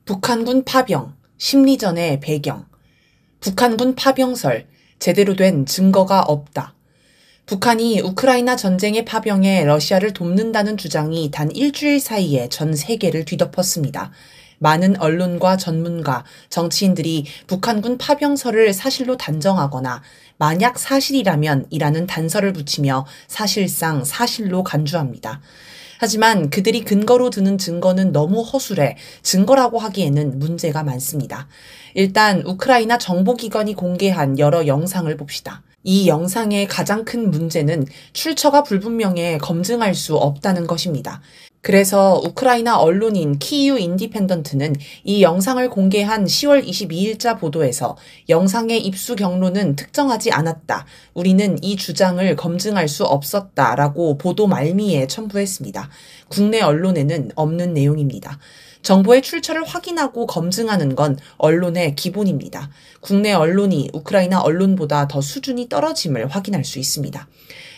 북한군 파병, 심리전의 배경. 북한군 파병설, 제대로 된 증거가 없다. 북한이 우크라이나 전쟁의 파병에 러시아를 돕는다는 주장이 단 일주일 사이에 전 세계를 뒤덮었습니다. 많은 언론과 전문가, 정치인들이 북한군 파병설을 사실로 단정하거나 만약 사실이라면 이라는 단서를 붙이며 사실상 사실로 간주합니다. 하지만 그들이 근거로 드는 증거는 너무 허술해 증거라고 하기에는 문제가 많습니다. 일단 우크라이나 정보기관이 공개한 여러 영상을 봅시다. 이 영상의 가장 큰 문제는 출처가 불분명해 검증할 수 없다는 것입니다. 그래서 우크라이나 언론인 키이우 인디펜던트는 이 영상을 공개한 10월 22일자 보도에서 영상의 입수 경로는 특정하지 않았다. 우리는 이 주장을 검증할 수 없었다. 라고 보도 말미에 첨부했습니다. 국내 언론에는 없는 내용입니다. 정보의 출처를 확인하고 검증하는 건 언론의 기본입니다. 국내 언론이 우크라이나 언론보다 더 수준이 떨어짐을 확인할 수 있습니다.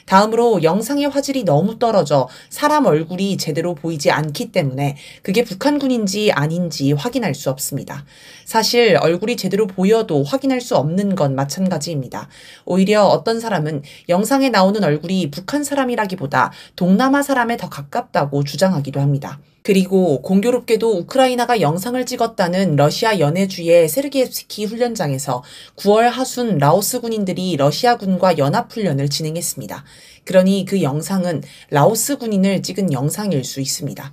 다음으로 영상의 화질이 너무 떨어져 사람 얼굴이 제대로 보이지 않기 때문에 그게 북한군인지 아닌지 확인할 수 없습니다. 사실 얼굴이 제대로 보여도 확인할 수 없는 건 마찬가지입니다. 오히려 어떤 사람은 영상에 나오는 얼굴이 북한 사람이라기보다 동남아 사람에 더 가깝다고 주장하기도 합니다. 그리고 공교롭게도 우크라이나가 영상을 찍었다는 러시아 연해주의 세르게ев스키 훈련장에서 9월 하순 라오스 군인들이 러시아 군과 연합훈련을 진행했습니다. 그러니 그 영상은 라오스 군인을 찍은 영상일 수 있습니다.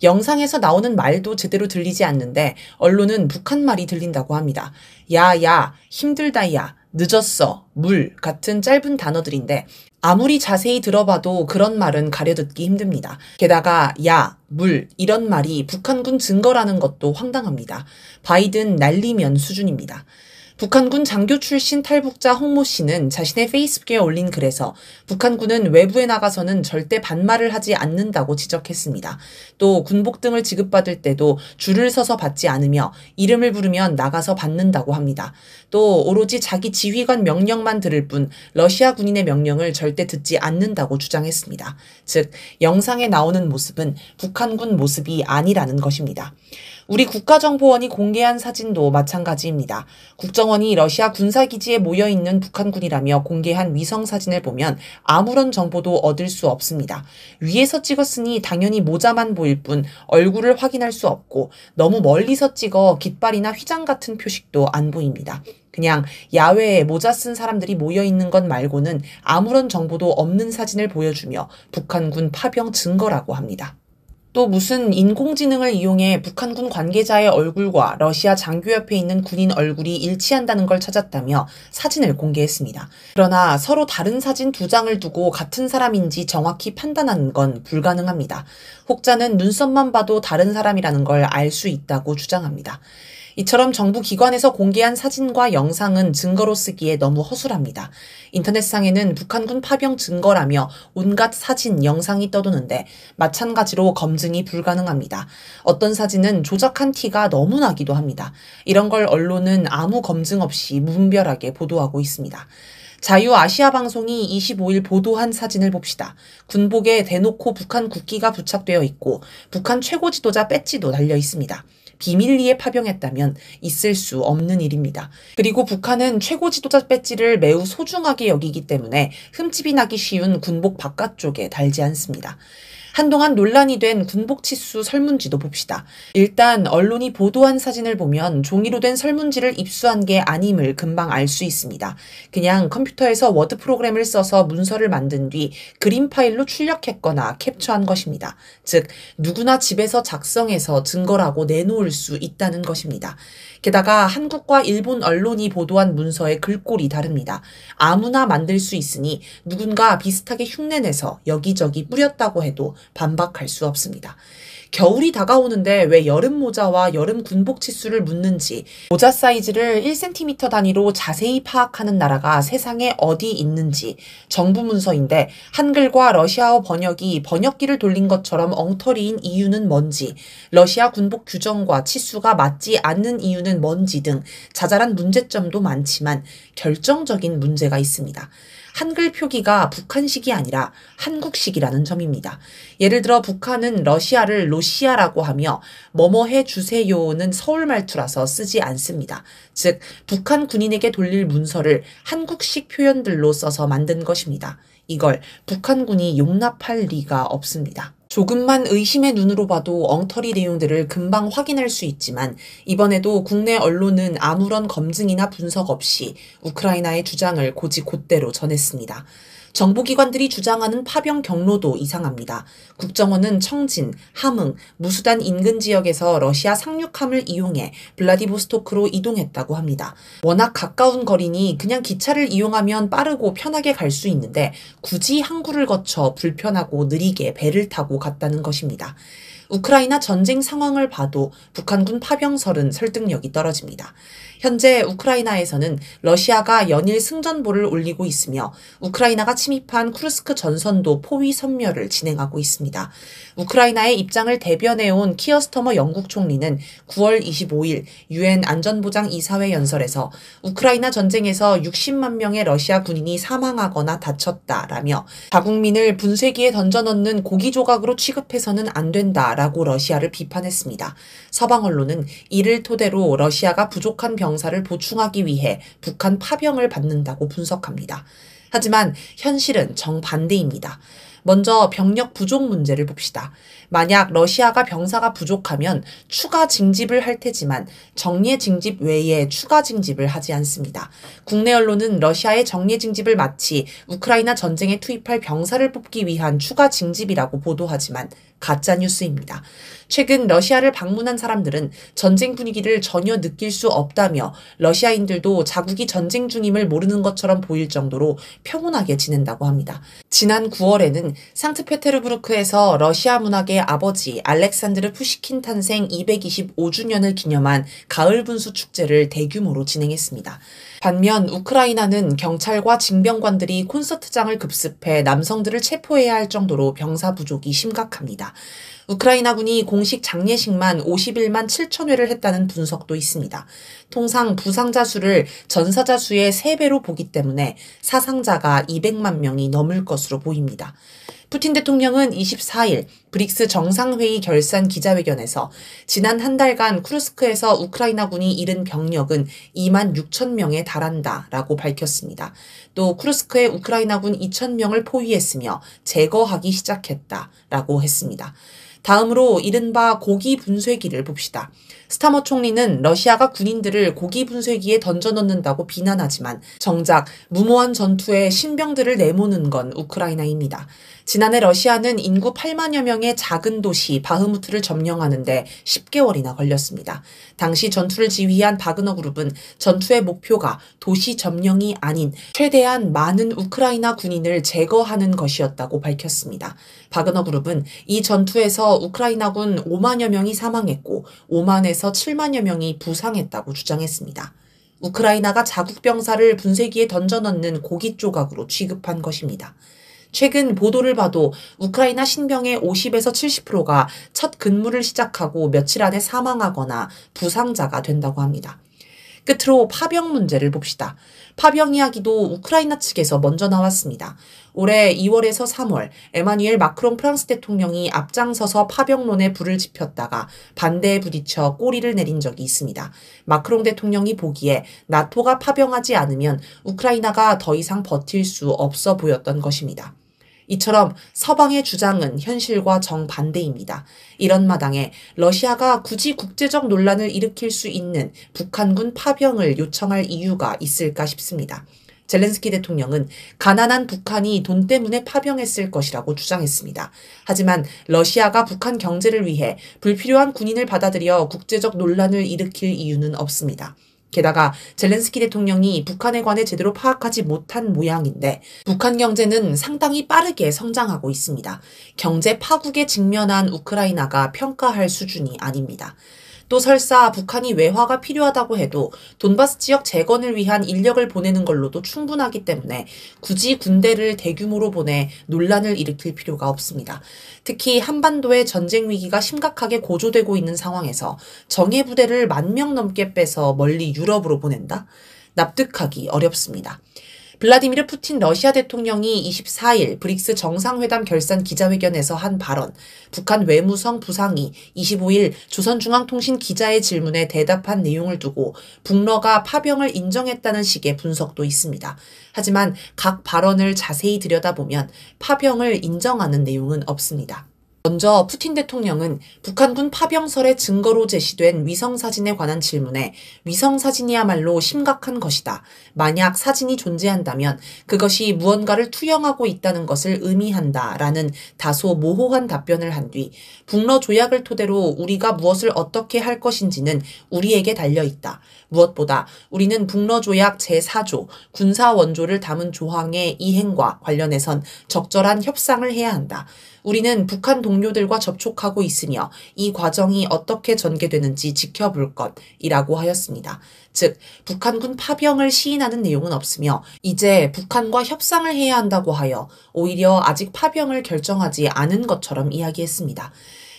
영상에서 나오는 말도 제대로 들리지 않는데 언론은 북한 말이 들린다고 합니다. 야, 힘들다야, 늦었어, 물 같은 짧은 단어들인데 아무리 자세히 들어봐도 그런 말은 가려듣기 힘듭니다. 게다가 야, 물 이런 말이 북한군 증거라는 것도 황당합니다. 바이든 날리면 수준입니다. 북한군 장교 출신 탈북자 홍모 씨는 자신의 페이스북에 올린 글에서 북한군은 외부에 나가서는 절대 반말을 하지 않는다고 지적했습니다. 또 군복 등을 지급받을 때도 줄을 서서 받지 않으며 이름을 부르면 나가서 받는다고 합니다. 또 오로지 자기 지휘관 명령만 들을 뿐 러시아 군인의 명령을 절대 듣지 않는다고 주장했습니다. 즉 영상에 나오는 모습은 북한군 모습이 아니라는 것입니다. 우리 국가정보원이 공개한 사진도 마찬가지입니다. 국정원이 러시아 군사기지에 모여있는 북한군이라며 공개한 위성사진을 보면 아무런 정보도 얻을 수 없습니다. 위에서 찍었으니 당연히 모자만 보일 뿐 얼굴을 확인할 수 없고 너무 멀리서 찍어 깃발이나 휘장 같은 표식도 안 보입니다. 그냥 야외에 모자 쓴 사람들이 모여있는 것 말고는 아무런 정보도 없는 사진을 보여주며 북한군 파병 증거라고 합니다. 또 무슨 인공지능을 이용해 북한군 관계자의 얼굴과 러시아 장교 옆에 있는 군인 얼굴이 일치한다는 걸 찾았다며 사진을 공개했습니다. 그러나 서로 다른 사진 2장을 두고 같은 사람인지 정확히 판단하는 건 불가능합니다. 혹자는 눈썹만 봐도 다른 사람이라는 걸 알 수 있다고 주장합니다. 이처럼 정부 기관에서 공개한 사진과 영상은 증거로 쓰기에 너무 허술합니다. 인터넷상에는 북한군 파병 증거라며 온갖 사진, 영상이 떠도는데 마찬가지로 검증이 불가능합니다. 어떤 사진은 조작한 티가 너무 나기도 합니다. 이런 걸 언론은 아무 검증 없이 무분별하게 보도하고 있습니다. 자유아시아방송이 25일 보도한 사진을 봅시다. 군복에 대놓고 북한 국기가 부착되어 있고 북한 최고 지도자 배지도 달려 있습니다. 비밀리에 파병했다면 있을 수 없는 일입니다. 그리고 북한은 최고 지도자 배지를 매우 소중하게 여기기 때문에 흠집이 나기 쉬운 군복 바깥쪽에 달지 않습니다. 한동안 논란이 된 군복 치수 설문지도 봅시다. 일단 언론이 보도한 사진을 보면 종이로 된 설문지를 입수한 게 아님을 금방 알 수 있습니다. 그냥 컴퓨터에서 워드 프로그램을 써서 문서를 만든 뒤 그림 파일로 출력했거나 캡처한 것입니다. 즉 누구나 집에서 작성해서 증거라고 내놓을 수 있다는 것입니다. 게다가 한국과 일본 언론이 보도한 문서의 글꼴이 다릅니다. 아무나 만들 수 있으니 누군가 비슷하게 흉내내서 여기저기 뿌렸다고 해도 반박할 수 없습니다. 겨울이 다가오는데 왜 여름 모자와 여름 군복 치수를 묻는지, 모자 사이즈를 1cm 단위로 자세히 파악하는 나라가 세상에 어디 있는지, 정부 문서인데 한글과 러시아어 번역이 번역기를 돌린 것처럼 엉터리인 이유는 뭔지, 러시아 군복 규정과 치수가 맞지 않는 이유는 뭔지 등 자잘한 문제점도 많지만 결정적인 문제가 있습니다. 한글 표기가 북한식이 아니라 한국식이라는 점입니다. 예를 들어 북한은 러시아를 로시아라고 하며 뭐뭐 해주세요는 서울 말투라서 쓰지 않습니다. 즉 북한 군인에게 돌릴 문서를 한국식 표현들로 써서 만든 것입니다. 이걸 북한군이 용납할 리가 없습니다. 조금만 의심의 눈으로 봐도 엉터리 내용들을 금방 확인할 수 있지만 이번에도 국내 언론은 아무런 검증이나 분석 없이 우크라이나의 주장을 곧이곧대로 전했습니다. 정보기관들이 주장하는 파병 경로도 이상합니다. 국정원은 청진, 함흥, 무수단 인근 지역에서 러시아 상륙함을 이용해 블라디보스토크로 이동했다고 합니다. 워낙 가까운 거리니 그냥 기차를 이용하면 빠르고 편하게 갈 수 있는데 굳이 항구를 거쳐 불편하고 느리게 배를 타고 갔다는 것입니다. 우크라이나 전쟁 상황을 봐도 북한군 파병설은 설득력이 떨어집니다. 현재 우크라이나에서는 러시아가 연일 승전보를 올리고 있으며 우크라이나가 침입한 쿠르스크 전선도 포위 섬멸을 진행하고 있습니다. 우크라이나의 입장을 대변해온 키어스터머 영국 총리는 9월 25일 유엔 안전보장이사회 연설에서 우크라이나 전쟁에서 60만 명의 러시아 군인이 사망하거나 다쳤다라며 자국민을 분쇄기에 던져넣는 고기 조각으로 취급해서는 안 된다라고 러시아를 비판했습니다. 서방 언론은 이를 토대로 러시아가 부족한 병사를 보충하기 위해 북한 파병을 받는다고 분석합니다. 하지만 현실은 정반대입니다. 먼저 병력 부족 문제를 봅시다. 만약 러시아가 병사가 부족하면 추가 징집을 할 테지만 정예 징집 외에 추가 징집을 하지 않습니다. 국내 언론은 러시아의 정예 징집을 마치 우크라이나 전쟁에 투입할 병사를 뽑기 위한 추가 징집이라고 보도하지만 가짜뉴스입니다. 최근 러시아를 방문한 사람들은 전쟁 분위기를 전혀 느낄 수 없다며 러시아인들도 자국이 전쟁 중임을 모르는 것처럼 보일 정도로 평온하게 지낸다고 합니다. 지난 9월에는 상트페테르부르크에서 러시아 문학의 아버지 알렉산드르 푸시킨 탄생 225주년을 기념한 가을 분수 축제를 대규모로 진행했습니다. 반면 우크라이나는 경찰과 징병관들이 콘서트장을 급습해 남성들을 체포해야 할 정도로 병사 부족이 심각합니다. 우크라이나군이 공식 장례식만 51만 7천 회를 했다는 분석도 있습니다. 통상 부상자 수를 전사자 수의 3배로 보기 때문에 사상자가 200만 명이 넘을 것으로 보입니다. 푸틴 대통령은 24일 브릭스 정상회의 결산 기자회견에서 지난 한 달간 쿠르스크에서 우크라이나군이 잃은 병력은 2만 6천 명에 달한다라고 밝혔습니다. 또 쿠르스크에 우크라이나군 2천 명을 포위했으며 제거하기 시작했다라고 했습니다. 다음으로 이른바 고기 분쇄기를 봅시다. 스타머 총리는 러시아가 군인들을 고기 분쇄기에 던져넣는다고 비난하지만 정작 무모한 전투에 신병들을 내모는 건 우크라이나입니다. 지난해 러시아는 인구 8만여 명의 작은 도시 바흐무트를 점령하는데 10개월이나 걸렸습니다. 당시 전투를 지휘한 바그너 그룹은 전투의 목표가 도시 점령이 아닌 최대한 많은 우크라이나 군인을 제거하는 것이었다고 밝혔습니다. 바그너 그룹은 이 전투에서 우크라이나군 5만여 명이 사망했고 5만에서 7만여 명이 부상했다고 주장했습니다. 우크라이나가 자국 병사를 분쇄기에 던져넣는 고기 조각으로 취급한 것입니다. 최근 보도를 봐도 우크라이나 신병의 50에서 70%가 첫 근무를 시작하고 며칠 안에 사망하거나 부상자가 된다고 합니다. 끝으로 파병 문제를 봅시다. 파병 이야기도 우크라이나 측에서 먼저 나왔습니다. 올해 2월에서 3월 에마뉘엘 마크롱 프랑스 대통령이 앞장서서 파병론에 불을 지폈다가 반대에 부딪혀 꼬리를 내린 적이 있습니다. 마크롱 대통령이 보기에 나토가 파병하지 않으면 우크라이나가 더 이상 버틸 수 없어 보였던 것입니다. 이처럼 서방의 주장은 현실과 정반대입니다. 이런 마당에 러시아가 굳이 국제적 논란을 일으킬 수 있는 북한군 파병을 요청할 이유가 있을까 싶습니다. 젤렌스키 대통령은 가난한 북한이 돈 때문에 파병했을 것이라고 주장했습니다. 하지만 러시아가 북한 경제를 위해 불필요한 군인을 받아들여 국제적 논란을 일으킬 이유는 없습니다. 게다가 젤렌스키 대통령이 북한에 관해 제대로 파악하지 못한 모양인데 북한 경제는 상당히 빠르게 성장하고 있습니다. 경제 파국에 직면한 우크라이나가 평가할 수준이 아닙니다. 또 설사 북한이 외화가 필요하다고 해도 돈바스 지역 재건을 위한 인력을 보내는 걸로도 충분하기 때문에 굳이 군대를 대규모로 보내 논란을 일으킬 필요가 없습니다. 특히 한반도의 전쟁 위기가 심각하게 고조되고 있는 상황에서 정예 부대를 10,000명 넘게 빼서 멀리 유럽으로 보낸다? 납득하기 어렵습니다. 블라디미르 푸틴 러시아 대통령이 24일 브릭스 정상회담 결산 기자회견에서 한 발언, 북한 외무성 부상이 25일 조선중앙통신 기자의 질문에 대답한 내용을 두고 북러가 파병을 인정했다는 식의 분석도 있습니다. 하지만 각 발언을 자세히 들여다보면 파병을 인정하는 내용은 없습니다. 먼저 푸틴 대통령은 북한군 파병설의 증거로 제시된 위성사진에 관한 질문에 위성사진이야말로 심각한 것이다. 만약 사진이 존재한다면 그것이 무언가를 투영하고 있다는 것을 의미한다. 라는 다소 모호한 답변을 한 뒤 북러 조약을 토대로 우리가 무엇을 어떻게 할 것인지는 우리에게 달려있다. 무엇보다 우리는 북러 조약 제4조 군사원조를 담은 조항의 이행과 관련해선 적절한 협상을 해야 한다. 우리는 북한 동료들과 접촉하고 있으며 이 과정이 어떻게 전개되는지 지켜볼 것이라고 하였습니다. 즉, 북한군 파병을 시인하는 내용은 없으며 이제 북한과 협상을 해야 한다고 하여 오히려 아직 파병을 결정하지 않은 것처럼 이야기했습니다.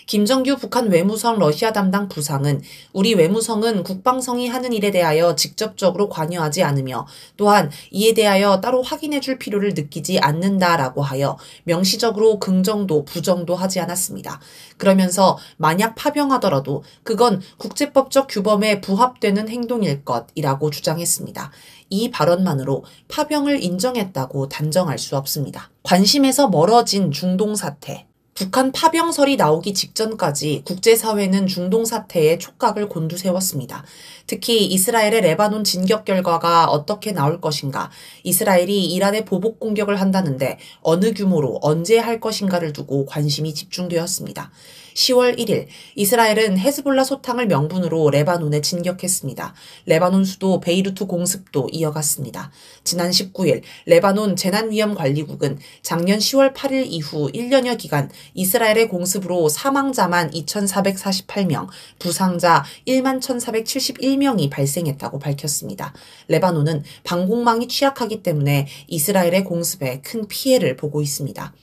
김정규 북한 외무성 러시아 담당 부상은 우리 외무성은 국방성이 하는 일에 대하여 직접적으로 관여하지 않으며 또한 이에 대하여 따로 확인해 줄 필요를 느끼지 않는다라고 하여 명시적으로 긍정도 부정도 하지 않았습니다. 그러면서 만약 파병하더라도 그건 국제법적 규범에 부합되는 행동일 것이라고 주장했습니다. 이 발언만으로 파병을 인정했다고 단정할 수 없습니다. 관심에서 멀어진 중동 사태. 북한 파병설이 나오기 직전까지 국제사회는 중동 사태에 촉각을 곤두세웠습니다. 특히 이스라엘의 레바논 진격 결과가 어떻게 나올 것인가, 이스라엘이 이란에 보복 공격을 한다는데 어느 규모로 언제 할 것인가를 두고 관심이 집중되었습니다. 10월 1일 이스라엘은 헤즈볼라 소탕을 명분으로 레바논에 진격했습니다. 레바논 수도 베이루트 공습도 이어갔습니다. 지난 19일 레바논 재난위험관리국은 작년 10월 8일 이후 1년여 기간 이스라엘의 공습으로 사망자만 2,448명, 부상자 1만 1,471명이 발생했다고 밝혔습니다. 레바논은 방공망이 취약하기 때문에 이스라엘의 공습에 큰 피해를 보고 있습니다.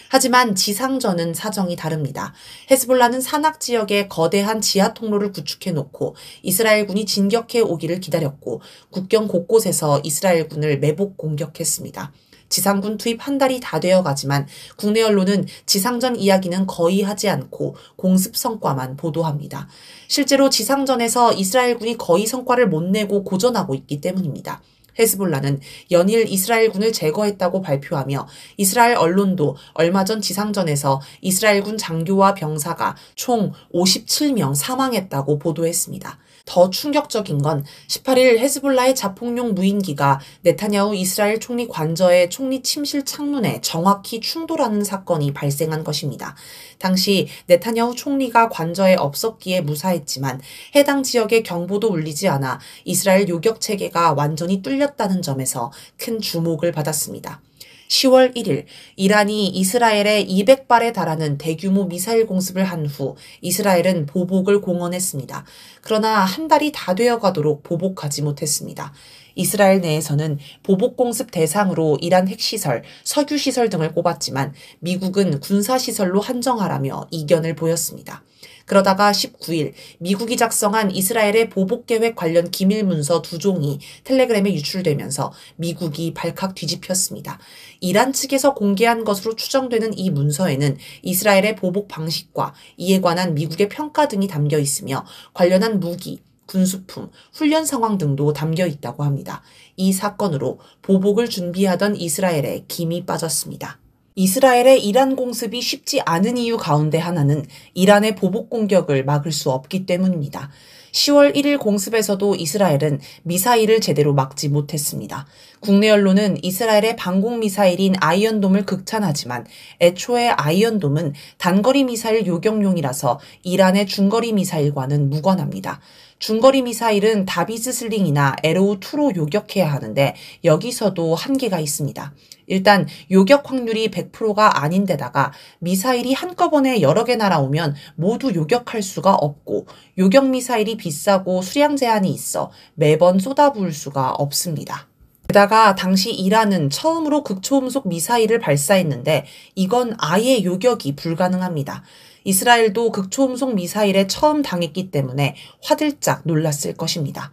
하지만 지상전은 사정이 다릅니다. 헤즈볼라는 산악 지역에 거대한 지하 통로를 구축해놓고 이스라엘군이 진격해 오기를 기다렸고 국경 곳곳에서 이스라엘군을 매복 공격했습니다. 지상군 투입 한 달이 다 되어가지만 국내 언론은 지상전 이야기는 거의 하지 않고 공습 성과만 보도합니다. 실제로 지상전에서 이스라엘군이 거의 성과를 못 내고 고전하고 있기 때문입니다. 헤즈볼라는 연일 이스라엘군을 제거했다고 발표하며 이스라엘 언론도 얼마 전 지상전에서 이스라엘군 장교와 병사가 총 57명 사망했다고 보도했습니다. 더 충격적인 건 18일 헤즈볼라의 자폭용 무인기가 네타냐후 이스라엘 총리 관저의 총리 침실 창문에 정확히 충돌하는 사건이 발생한 것입니다. 당시 네타냐후 총리가 관저에 없었기에 무사했지만 해당 지역에 경보도 울리지 않아 이스라엘 요격 체계가 완전히 뚫렸다는 점에서 큰 주목을 받았습니다. 10월 1일 이란이 이스라엘에 200발에 달하는 대규모 미사일 공습을 한 후 이스라엘은 보복을 공언했습니다. 그러나 한 달이 다 되어가도록 보복하지 못했습니다. 이스라엘 내에서는 보복 공습 대상으로 이란 핵시설, 석유시설 등을 꼽았지만 미국은 군사시설로 한정하라며 이견을 보였습니다. 그러다가 19일 미국이 작성한 이스라엘의 보복 계획 관련 기밀 문서 2종이 텔레그램에 유출되면서 미국이 발칵 뒤집혔습니다. 이란 측에서 공개한 것으로 추정되는 이 문서에는 이스라엘의 보복 방식과 이에 관한 미국의 평가 등이 담겨 있으며 관련한 무기, 군수품, 훈련 상황 등도 담겨 있다고 합니다. 이 사건으로 보복을 준비하던 이스라엘에 김이 빠졌습니다. 이스라엘의 이란 공습이 쉽지 않은 이유 가운데 하나는 이란의 보복 공격을 막을 수 없기 때문입니다. 10월 1일 공습에서도 이스라엘은 미사일을 제대로 막지 못했습니다. 국내 언론은 이스라엘의 방공미사일인 아이언돔을 극찬하지만 애초에 아이언돔은 단거리 미사일 요격용이라서 이란의 중거리 미사일과는 무관합니다. 중거리 미사일은 다비즈 슬링이나 에로우2로 요격해야 하는데 여기서도 한계가 있습니다. 일단 요격 확률이 100%가 아닌데다가 미사일이 한꺼번에 여러 개 날아오면 모두 요격할 수가 없고 요격 미사일이 비싸고 수량 제한이 있어 매번 쏟아부을 수가 없습니다. 게다가 당시 이란은 처음으로 극초음속 미사일을 발사했는데 이건 아예 요격이 불가능합니다. 이스라엘도 극초음속 미사일에 처음 당했기 때문에 화들짝 놀랐을 것입니다.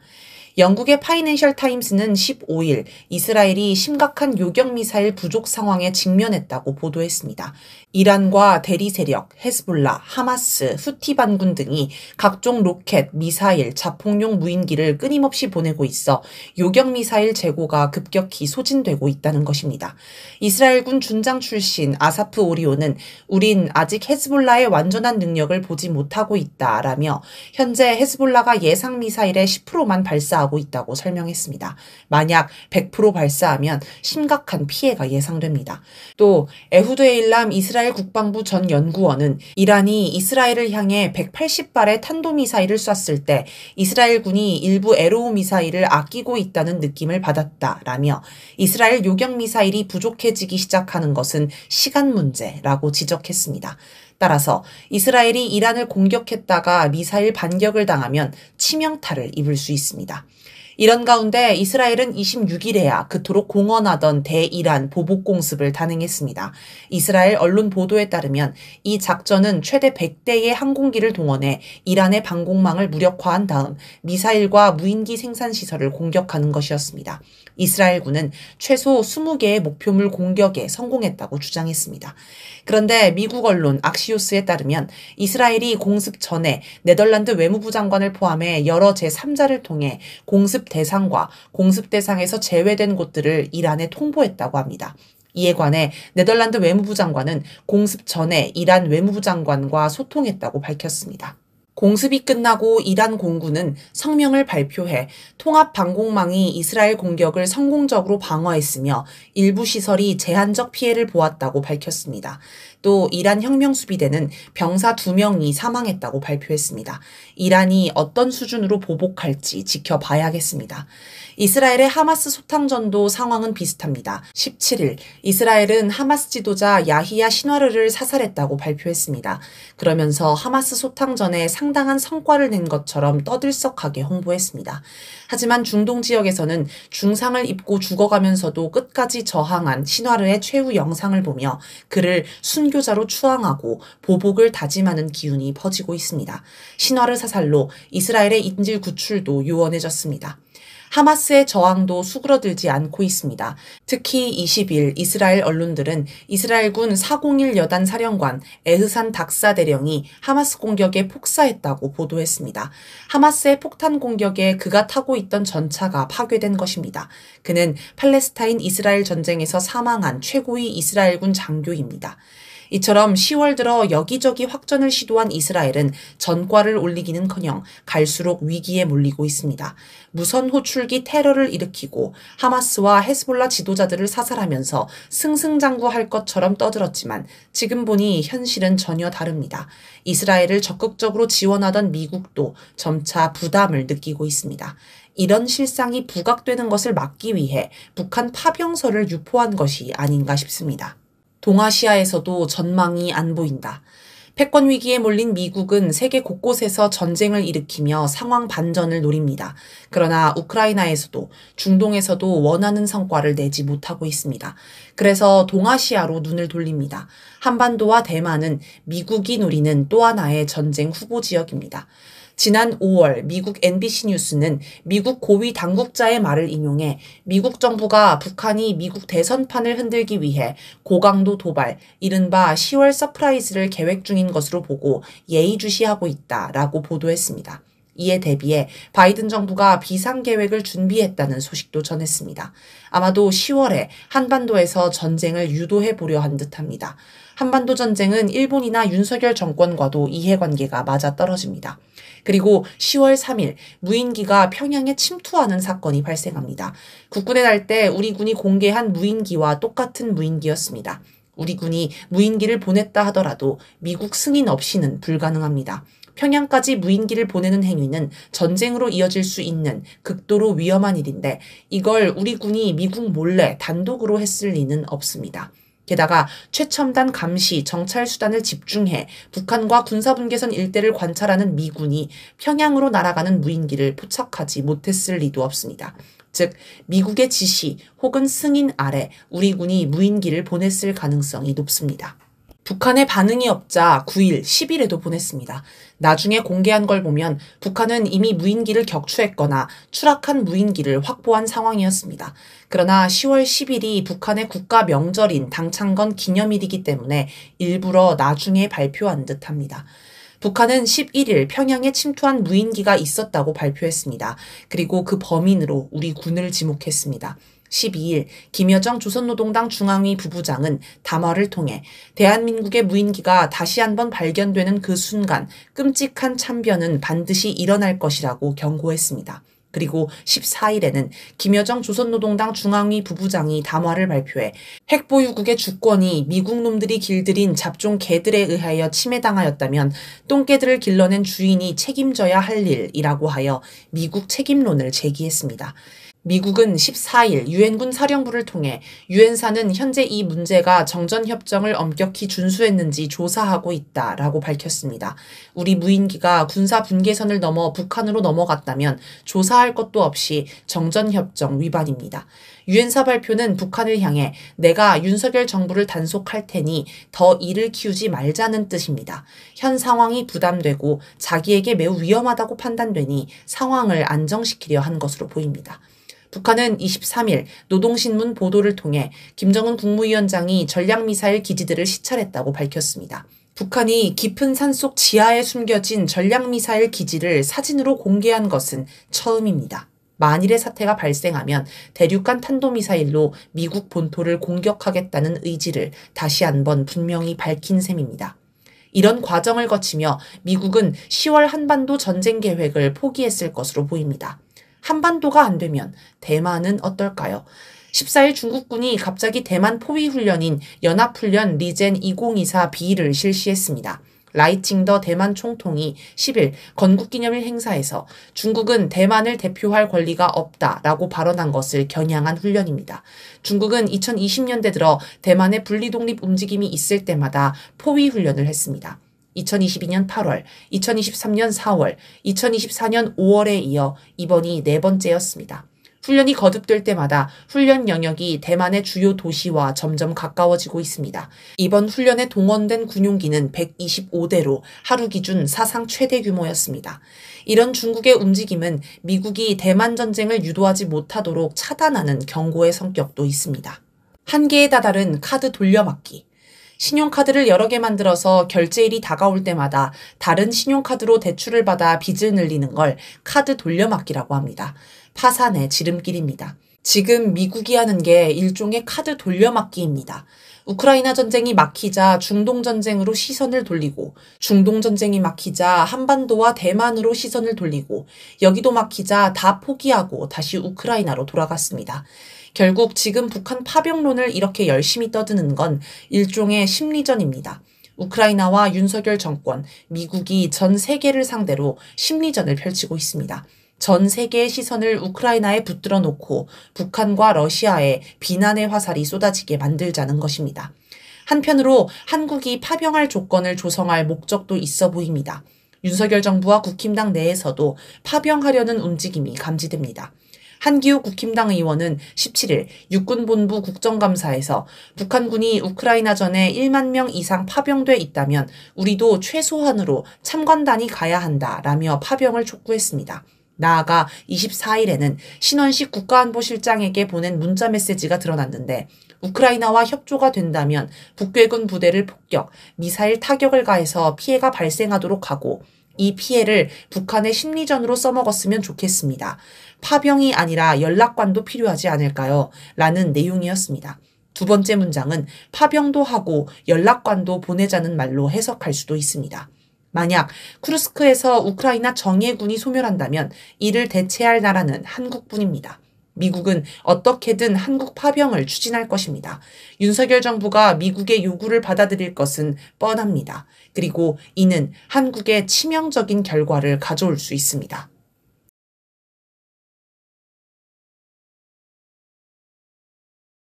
영국의 파이낸셜 타임스는 15일 이스라엘이 심각한 요격미사일 부족 상황에 직면했다고 보도했습니다. 이란과 대리 세력, 헤즈볼라, 하마스, 후티 반군 등이 각종 로켓, 미사일, 자폭용 무인기를 끊임없이 보내고 있어 요격미사일 재고가 급격히 소진되고 있다는 것입니다. 이스라엘군 준장 출신 아사프 오리오는 우린 아직 헤즈볼라의 완전한 능력을 보지 못하고 있다라며 현재 헤즈볼라가 예상 미사일의 10%만 발사하고 있다고 설명했습니다. 만약 100% 발사하면 심각한 피해가 예상됩니다. 또 에후드 에일람 이스라엘 국방부 전 연구원은 이란이 이스라엘을 향해 180발의 탄도미사일을 쐈을 때 이스라엘군이 일부 에로우 미사일을 아끼고 있다는 느낌을 받았다라며 이스라엘 요격미사일이 부족해지기 시작하는 것은 시간 문제라고 지적했습니다. 따라서 이스라엘이 이란을 공격했다가 미사일 반격을 당하면 치명타를 입을 수 있습니다. 이런 가운데 이스라엘은 26일에야 그토록 공언하던 대이란 보복 공습을 단행했습니다. 이스라엘 언론 보도에 따르면 이 작전은 최대 100대의 항공기를 동원해 이란의 방공망을 무력화한 다음 미사일과 무인기 생산 시설을 공격하는 것이었습니다. 이스라엘군은 최소 20개의 목표물 공격에 성공했다고 주장했습니다. 그런데 미국 언론 악시오스에 따르면 이스라엘이 공습 전에 네덜란드 외무부 장관을 포함해 여러 제3자를 통해 공습 대상과 공습 대상에서 제외된 곳들을 이란에 통보했다고 합니다. 이에 관해 네덜란드 외무부 장관은 공습 전에 이란 외무부 장관과 소통했다고 밝혔습니다. 공습이 끝나고 이란 공군은 성명을 발표해 통합 방공망이 이스라엘 공격을 성공적으로 방어했으며 일부 시설이 제한적 피해를 보았다고 밝혔습니다. 또 이란 혁명수비대는 병사 2명이 사망했다고 발표했습니다. 이란이 어떤 수준으로 보복할지 지켜봐야겠습니다. 이스라엘의 하마스 소탕전도 상황은 비슷합니다. 17일 이스라엘은 하마스 지도자 야히야 신와르를 사살했다고 발표했습니다. 그러면서 하마스 소탕전에 상당한 성과를 낸 것처럼 떠들썩하게 홍보했습니다. 하지만 중동 지역에서는 중상을 입고 죽어가면서도 끝까지 저항한 신와르의 최후 영상을 보며 그를 순교자로 추앙하고 보복을 다짐하는 기운이 퍼지고 있습니다. 신와르 사살로 이스라엘의 인질 구출도 요원해졌습니다. 하마스의 저항도 수그러들지 않고 있습니다. 특히 20일 이스라엘 언론들은 이스라엘군 401 여단 사령관 에흐산 닥사 대령이 하마스 공격에 폭사했다고 보도했습니다. 하마스의 폭탄 공격에 그가 타고 있던 전차가 파괴된 것입니다. 그는 팔레스타인 이스라엘 전쟁에서 사망한 최고위 이스라엘군 장교입니다. 이처럼 10월 들어 여기저기 확전을 시도한 이스라엘은 전과를 올리기는커녕 갈수록 위기에 몰리고 있습니다. 무선 호출기 테러를 일으키고 하마스와 헤즈볼라 지도자들을 사살하면서 승승장구할 것처럼 떠들었지만 지금 보니 현실은 전혀 다릅니다. 이스라엘을 적극적으로 지원하던 미국도 점차 부담을 느끼고 있습니다. 이런 실상이 부각되는 것을 막기 위해 북한 파병설을 유포한 것이 아닌가 싶습니다. 동아시아에서도 전망이 안 보인다. 패권 위기에 몰린 미국은 세계 곳곳에서 전쟁을 일으키며 상황 반전을 노립니다. 그러나 우크라이나에서도 중동에서도 원하는 성과를 내지 못하고 있습니다. 그래서 동아시아로 눈을 돌립니다. 한반도와 대만은 미국이 노리는 또 하나의 전쟁 후보 지역입니다. 지난 5월 미국 NBC 뉴스는 미국 고위 당국자의 말을 인용해 미국 정부가 북한이 미국 대선판을 흔들기 위해 고강도 도발, 이른바 10월 서프라이즈를 계획 중인 것으로 보고 예의주시하고 있다라고 보도했습니다. 이에 대비해 바이든 정부가 비상계획을 준비했다는 소식도 전했습니다. 아마도 10월에 한반도에서 전쟁을 유도해 보려 한 듯합니다. 한반도 전쟁은 일본이나 윤석열 정권과도 이해관계가 맞아떨어집니다. 그리고 10월 3일 무인기가 평양에 침투하는 사건이 발생합니다. 국군에 날 때 우리 군이 공개한 무인기와 똑같은 무인기였습니다. 우리 군이 무인기를 보냈다 하더라도 미국 승인 없이는 불가능합니다. 평양까지 무인기를 보내는 행위는 전쟁으로 이어질 수 있는 극도로 위험한 일인데 이걸 우리 군이 미국 몰래 단독으로 했을 리는 없습니다. 게다가 최첨단 감시, 정찰 수단을 집중해 북한과 군사분계선 일대를 관찰하는 미군이 평양으로 날아가는 무인기를 포착하지 못했을 리도 없습니다. 즉 미국의 지시 혹은 승인 아래 우리 군이 무인기를 보냈을 가능성이 높습니다. 북한의 반응이 없자 9일, 10일에도 보냈습니다. 나중에 공개한 걸 보면 북한은 이미 무인기를 격추했거나 추락한 무인기를 확보한 상황이었습니다. 그러나 10월 10일이 북한의 국가 명절인 당창건 기념일이기 때문에 일부러 나중에 발표한 듯합니다. 북한은 11일 평양에 침투한 무인기가 있었다고 발표했습니다. 그리고 그 범인으로 우리 군을 지목했습니다. 12일 김여정 조선노동당 중앙위 부부장은 담화를 통해 대한민국의 무인기가 다시 한번 발견되는 그 순간 끔찍한 참변은 반드시 일어날 것이라고 경고했습니다. 그리고 14일에는 김여정 조선노동당 중앙위 부부장이 담화를 발표해 핵보유국의 주권이 미국 놈들이 길들인 잡종 개들에 의하여 침해당하였다면 똥개들을 길러낸 주인이 책임져야 할 일이라고 하여 미국 책임론을 제기했습니다. 미국은 14일 유엔군 사령부를 통해 유엔사는 현재 이 문제가 정전협정을 엄격히 준수했는지 조사하고 있다라고 밝혔습니다. 우리 무인기가 군사 분계선을 넘어 북한으로 넘어갔다면 조사할 것도 없이 정전협정 위반입니다. 유엔사 발표는 북한을 향해 내가 윤석열 정부를 단속할 테니 더 일을 키우지 말자는 뜻입니다. 현 상황이 부담되고 자기에게 매우 위험하다고 판단되니 상황을 안정시키려 한 것으로 보입니다. 북한은 23일 노동신문 보도를 통해 김정은 국무위원장이 전략미사일 기지들을 시찰했다고 밝혔습니다. 북한이 깊은 산속 지하에 숨겨진 전략미사일 기지를 사진으로 공개한 것은 처음입니다. 만일의 사태가 발생하면 대륙간 탄도미사일로 미국 본토를 공격하겠다는 의지를 다시 한번 분명히 밝힌 셈입니다. 이런 과정을 거치며 미국은 10월 한반도 전쟁 계획을 포기했을 것으로 보입니다. 한반도가 안 되면 대만은 어떨까요? 14일 중국군이 갑자기 대만 포위훈련인 연합훈련 리젠 2024B를 실시했습니다. 라이칭더 대만 총통이 10일 건국기념일 행사에서 중국은 대만을 대표할 권리가 없다라고 발언한 것을 겨냥한 훈련입니다. 중국은 2020년대 들어 대만의 분리독립 움직임이 있을 때마다 포위훈련을 했습니다. 2022년 8월, 2023년 4월, 2024년 5월에 이어 이번이 네 번째였습니다. 훈련이 거듭될 때마다 훈련 영역이 대만의 주요 도시와 점점 가까워지고 있습니다. 이번 훈련에 동원된 군용기는 125대로 하루 기준 사상 최대 규모였습니다. 이런 중국의 움직임은 미국이 대만 전쟁을 유도하지 못하도록 차단하는 경고의 성격도 있습니다. 한계에 다다른 카드 돌려막기. 신용카드를 여러 개 만들어서 결제일이 다가올 때마다 다른 신용카드로 대출을 받아 빚을 늘리는 걸 카드 돌려막기라고 합니다. 파산의 지름길입니다. 지금 미국이 하는 게 일종의 카드 돌려막기입니다. 우크라이나 전쟁이 막히자 중동 전쟁으로 시선을 돌리고, 중동 전쟁이 막히자 한반도와 대만으로 시선을 돌리고, 여기도 막히자 다 포기하고 다시 우크라이나로 돌아갔습니다. 결국 지금 북한 파병론을 이렇게 열심히 떠드는 건 일종의 심리전입니다. 우크라이나와 윤석열 정권, 미국이 전 세계를 상대로 심리전을 펼치고 있습니다. 전 세계의 시선을 우크라이나에 붙들어 놓고 북한과 러시아에 비난의 화살이 쏟아지게 만들자는 것입니다. 한편으로 한국이 파병할 조건을 조성할 목적도 있어 보입니다. 윤석열 정부와 국힘당 내에서도 파병하려는 움직임이 감지됩니다. 한기호 국힘당 의원은 17일 육군본부 국정감사에서 북한군이 우크라이나전에 1만 명 이상 파병돼 있다면 우리도 최소한으로 참관단이 가야 한다라며 파병을 촉구했습니다. 나아가 24일에는 신원식 국가안보실장에게 보낸 문자 메시지가 드러났는데 우크라이나와 협조가 된다면 북괴군 부대를 폭격, 미사일 타격을 가해서 피해가 발생하도록 하고 이 피해를 북한의 심리전으로 써먹었으면 좋겠습니다. 파병이 아니라 연락관도 필요하지 않을까요? 라는 내용이었습니다. 두 번째 문장은 파병도 하고 연락관도 보내자는 말로 해석할 수도 있습니다. 만약 쿠르스크에서 우크라이나 정예군이 소멸한다면 이를 대체할 나라는 한국뿐입니다. 미국은 어떻게든 한국 파병을 추진할 것입니다. 윤석열 정부가 미국의 요구를 받아들일 것은 뻔합니다. 그리고 이는 한국에 치명적인 결과를 가져올 수 있습니다.